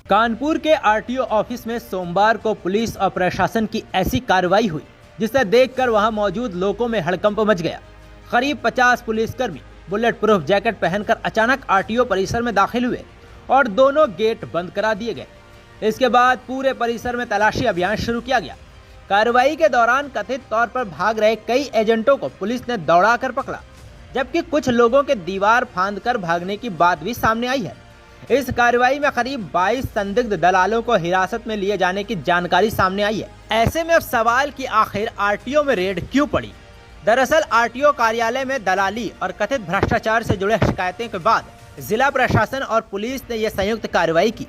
कानपुर के RTO office में सोमवार को पुलिस और प्रशासन की ऐसी कार्रवाई हुई जिसे देखकर वहां मौजूद लोगों में हड़कंप मच गया। करीब 50 पुलिसकर्मी बुलेट प्रूफ जैकेट पहनकर अचानक आरटीओ परिसर में दाखिल हुए और दोनों गेट बंद करा दिए गए। इसके बाद पूरे परिसर में तलाशी अभियान शुरू किया गया। कार्रवाई के दौरान कथित तौर पर भाग रहे कई एजेंटों को पुलिस ने दौड़ा कर पकड़ा, जबकि कुछ लोगों के दीवार फांदकर भागने की बात भी सामने आई है। इस कार्रवाई में करीब 22 संदिग्ध दलालों को हिरासत में लिए जाने की जानकारी सामने आई है। ऐसे में अब सवाल कि आखिर आरटीओ में रेड क्यों पड़ी। दरअसल आरटीओ कार्यालय में दलाली और कथित भ्रष्टाचार से जुड़े शिकायतों के बाद जिला प्रशासन और पुलिस ने यह संयुक्त कार्रवाई की।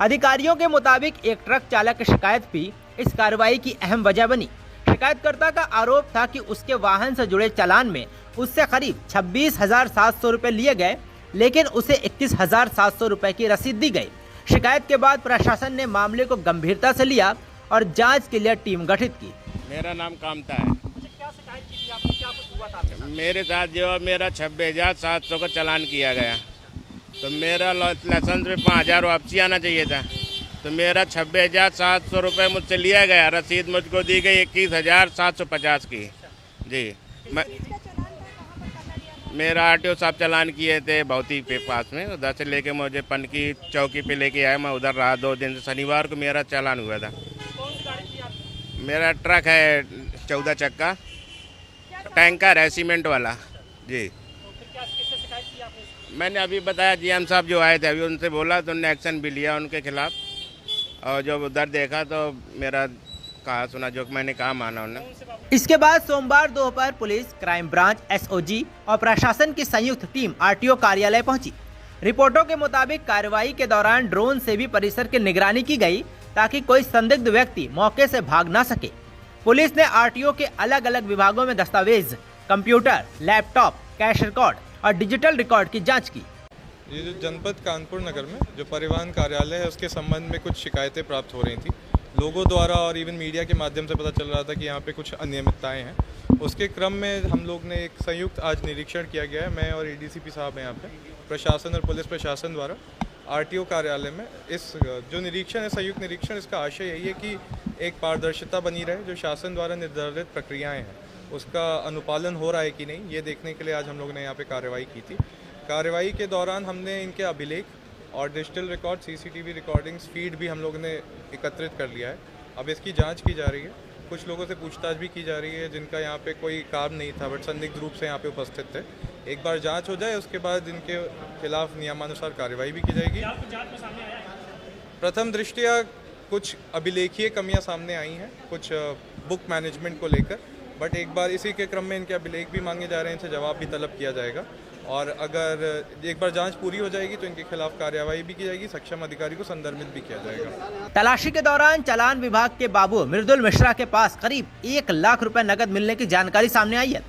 अधिकारियों के मुताबिक एक ट्रक चालक की शिकायत भी इस कार्रवाई की अहम वजह बनी। शिकायतकर्ता का आरोप था कि उसके वाहन से जुड़े चालान में उससे करीब 26,700 रुपए लिए गए, लेकिन उसे 21,700 रुपए की रसीद दी गई। शिकायत के बाद प्रशासन ने मामले को गंभीरता से लिया और जांच के लिए टीम गठित की। मेरा नाम कामता है। क्या शिकायत की थी आपने? क्या कुछ हुआ था? मेरे साथ जो मेरा 26,700 का चालान किया गया, तो मेरा लाइसेंस में 5,000 वापसी आना चाहिए था, तो मेरा 26,700 रुपये मुझसे लिया गया। रसीद मुझको दी गई 21,750 की। जी, मेरा आरटीओ साहब चालान किए थे भौती के पास में, उधर से लेके मुझे पन की चौकी पे लेके आया। मैं उधर रहा 2 दिन से। शनिवार को मेरा चालान हुआ था। मेरा ट्रक है 14 चक्का, टैंकर है सीमेंट वाला। जी, मैंने अभी बताया जीएम साहब जो आए थे, अभी उनसे बोला तो उन्होंने एक्शन भी लिया उनके खिलाफ। और जब उधर देखा तो मेरा कहा सुना जो मैंने कहा माना उन्होंने। इसके बाद सोमवार दोपहर पुलिस, क्राइम ब्रांच, एसओजी और प्रशासन की संयुक्त टीम आरटीओ कार्यालय पहुंची। रिपोर्टों के मुताबिक कार्रवाई के दौरान ड्रोन से भी परिसर की निगरानी की गई ताकि कोई संदिग्ध व्यक्ति मौके से भाग ना सके। पुलिस ने आरटीओ के अलग अलग विभागों में दस्तावेज, कंप्यूटर, लैपटॉप, कैश रिकॉर्ड और डिजिटल रिकॉर्ड की जाँच की। ये जो जनपद कानपुर नगर में जो परिवहन कार्यालय है, उसके संबंध में कुछ शिकायतें प्राप्त हो रही थी लोगों द्वारा, और इवन मीडिया के माध्यम से पता चल रहा था कि यहाँ पे कुछ अनियमितताएं हैं। उसके क्रम में हम लोग ने एक संयुक्त आज निरीक्षण किया गया है। मैं और एडीसीपी साहब हैं यहाँ पे, प्रशासन और पुलिस प्रशासन द्वारा आरटीओ कार्यालय में। इस जो निरीक्षण है, संयुक्त निरीक्षण, इसका आशय यही है कि एक पारदर्शिता बनी रहे। जो शासन द्वारा निर्धारित प्रक्रियाएँ हैं उसका अनुपालन हो रहा है कि नहीं, ये देखने के लिए आज हम लोग ने यहाँ पर कार्रवाई की थी। कार्रवाई के दौरान हमने इनके अभिलेख और digital record, CCTV recordings, feed भी हम लोगों ने एकत्रित कर लिया है। अब इसकी जांच की जा रही है। कुछ लोगों से पूछताछ भी की जा रही है जिनका यहाँ पे कोई काम नहीं था बट संदिग्ध रूप से यहाँ पे उपस्थित थे। एक बार जांच हो जाए उसके बाद इनके खिलाफ नियमानुसार कार्रवाई भी की जाएगी। प्रथम दृष्टया कुछ अभिलेखीय कमियाँ सामने आई हैं, कुछ बुक मैनेजमेंट को लेकर, बट एक बार इसी के क्रम में इनके अभिलेख भी मांगे जा रहे हैं, इनसे जवाब भी तलब किया जाएगा। और अगर एक बार जांच पूरी हो जाएगी तो इनके खिलाफ कार्रवाई भी की जाएगी, सक्षम अधिकारी को संदर्भित भी किया जाएगा। तलाशी के दौरान चालान विभाग के बाबू मृदुल मिश्रा के पास करीब 1 लाख रुपए नकद मिलने की जानकारी सामने आई है।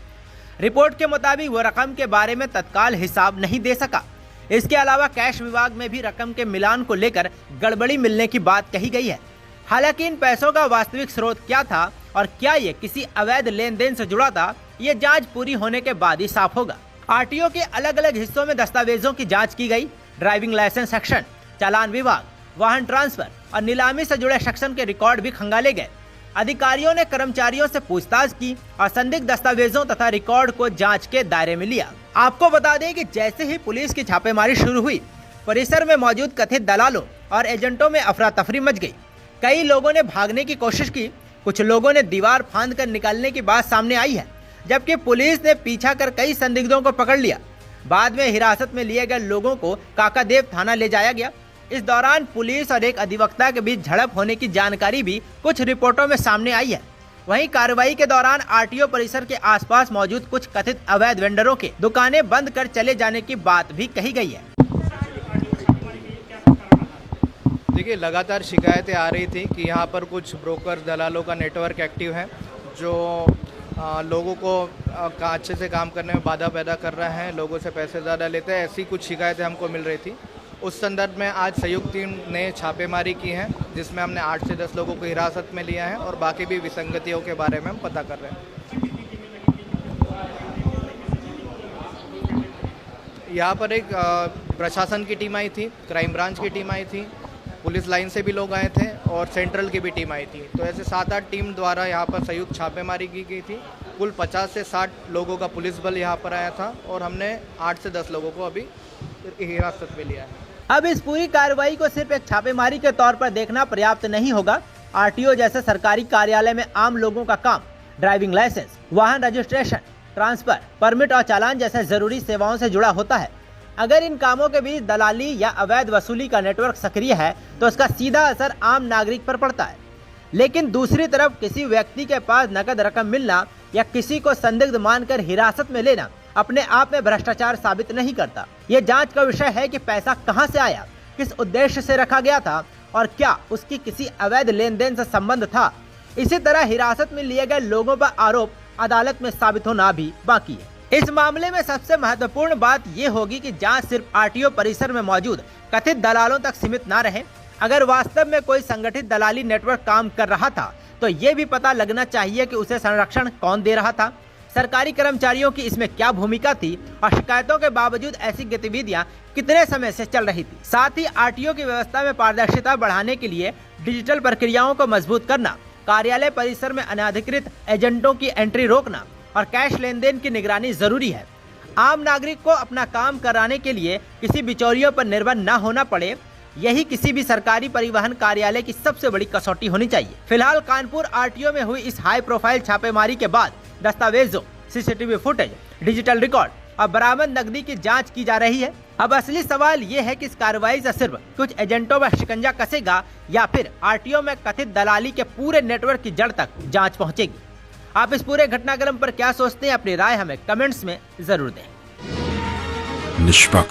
रिपोर्ट के मुताबिक वो रकम के बारे में तत्काल हिसाब नहीं दे सका। इसके अलावा कैश विभाग में भी रकम के मिलान को लेकर गड़बड़ी मिलने की बात कही गई है। हालांकि इन पैसों का वास्तविक स्रोत क्या था और क्या ये किसी अवैध लेन देन से जुड़ा था, ये जाँच पूरी होने के बाद ही साफ होगा। आरटीओ के अलग अलग हिस्सों में दस्तावेजों की जांच की गई। ड्राइविंग लाइसेंस सेक्शन, चालान विभाग, वाहन ट्रांसफर और नीलामी से जुड़े सेक्शन के रिकॉर्ड भी खंगाले गए। अधिकारियों ने कर्मचारियों से पूछताछ की और संदिग्ध दस्तावेजों तथा रिकॉर्ड को जांच के दायरे में लिया। आपको बता दें कि जैसे ही पुलिस की छापेमारी शुरू हुई, परिसर में मौजूद कथित दलालों और एजेंटों में अफरा तफरी मच गई। कई लोगों ने भागने की कोशिश की, कुछ लोगों ने दीवार फांद कर निकलने की बात सामने आई है, जबकि पुलिस ने पीछा कर कई संदिग्धों को पकड़ लिया। बाद में हिरासत में लिए गए लोगों को काकादेव थाना ले जाया गया। इस दौरान पुलिस और एक अधिवक्ता के बीच झड़प होने की जानकारी भी कुछ रिपोर्टों में सामने आई है। वहीं कार्रवाई के दौरान आरटीओ परिसर के आसपास मौजूद कुछ कथित अवैध वेंडरों के दुकानें बंद कर चले जाने की बात भी कही गई है। देखिए, लगातार शिकायतें आ रही थी कि यहाँ पर कुछ ब्रोकर दलालों का नेटवर्क एक्टिव है जो लोगों को अच्छे से काम करने में बाधा पैदा कर रहे हैं, लोगों से पैसे ज़्यादा लेते हैं। ऐसी कुछ शिकायतें हमको मिल रही थी। उस संदर्भ में आज संयुक्त टीम ने छापेमारी की है, जिसमें हमने 8 से 10 लोगों को हिरासत में लिया है और बाकी भी विसंगतियों के बारे में हम पता कर रहे हैं। यहाँ पर एक प्रशासन की टीम आई थी, क्राइम ब्रांच की टीम आई थी, पुलिस लाइन से भी लोग आए थे और सेंट्रल की भी टीम आई थी। तो ऐसे 7-8 टीम द्वारा यहाँ पर संयुक्त छापेमारी की गई थी। कुल 50 से 60 लोगों का पुलिस बल यहाँ पर आया था और हमने 8 से 10 लोगों को अभी हिरासत में लिया है। अब इस पूरी कार्रवाई को सिर्फ एक छापेमारी के तौर पर देखना पर्याप्त नहीं होगा। आरटीओ जैसे सरकारी कार्यालय में आम लोगों का काम ड्राइविंग लाइसेंस, वाहन रजिस्ट्रेशन, ट्रांसफर, परमिट और चालान जैसे जरूरी सेवाओं से जुड़ा होता है। अगर इन कामों के बीच दलाली या अवैध वसूली का नेटवर्क सक्रिय है तो उसका सीधा असर आम नागरिक पर पड़ता है। लेकिन दूसरी तरफ किसी व्यक्ति के पास नकद रकम मिलना या किसी को संदिग्ध मानकर हिरासत में लेना अपने आप में भ्रष्टाचार साबित नहीं करता। ये जांच का विषय है कि पैसा कहां से आया, किस उद्देश्य से रखा गया था और क्या उसकी किसी अवैध लेन देन से संबंध था। इसी तरह हिरासत में लिए गए लोगों पर आरोप अदालत में साबित होना भी बाकी है। इस मामले में सबसे महत्वपूर्ण बात ये होगी कि जांच सिर्फ आरटीओ परिसर में मौजूद कथित दलालों तक सीमित न रहे। अगर वास्तव में कोई संगठित दलाली नेटवर्क काम कर रहा था तो ये भी पता लगना चाहिए कि उसे संरक्षण कौन दे रहा था, सरकारी कर्मचारियों की इसमें क्या भूमिका थी और शिकायतों के बावजूद ऐसी गतिविधियां कितने समय से चल रही थी। साथ ही आरटीओ की व्यवस्था में पारदर्शिता बढ़ाने के लिए डिजिटल प्रक्रियाओं को मजबूत करना, कार्यालय परिसर में अनाधिकृत एजेंटों की एंट्री रोकना और कैश लेन देन की निगरानी जरूरी है। आम नागरिक को अपना काम कराने के लिए किसी बिचौलियों पर निर्भर न होना पड़े, यही किसी भी सरकारी परिवहन कार्यालय की सबसे बड़ी कसौटी होनी चाहिए। फिलहाल कानपुर आरटीओ में हुई इस हाई प्रोफाइल छापेमारी के बाद दस्तावेजों, सीसीटीवी फुटेज, डिजिटल रिकॉर्ड और बरामद नकदी की जांच की जा रही है। अब असली सवाल ये है कि इस कार्रवाई से सिर्फ कुछ एजेंटों पर शिकंजा कसेगा या फिर आरटीओ में कथित दलाली के पूरे नेटवर्क की जड़ तक जांच पहुंचेगी। आप इस पूरे घटनाक्रम पर क्या सोचते हैं? अपनी राय हमें कमेंट्स में जरूर दें। निष्पक्ष,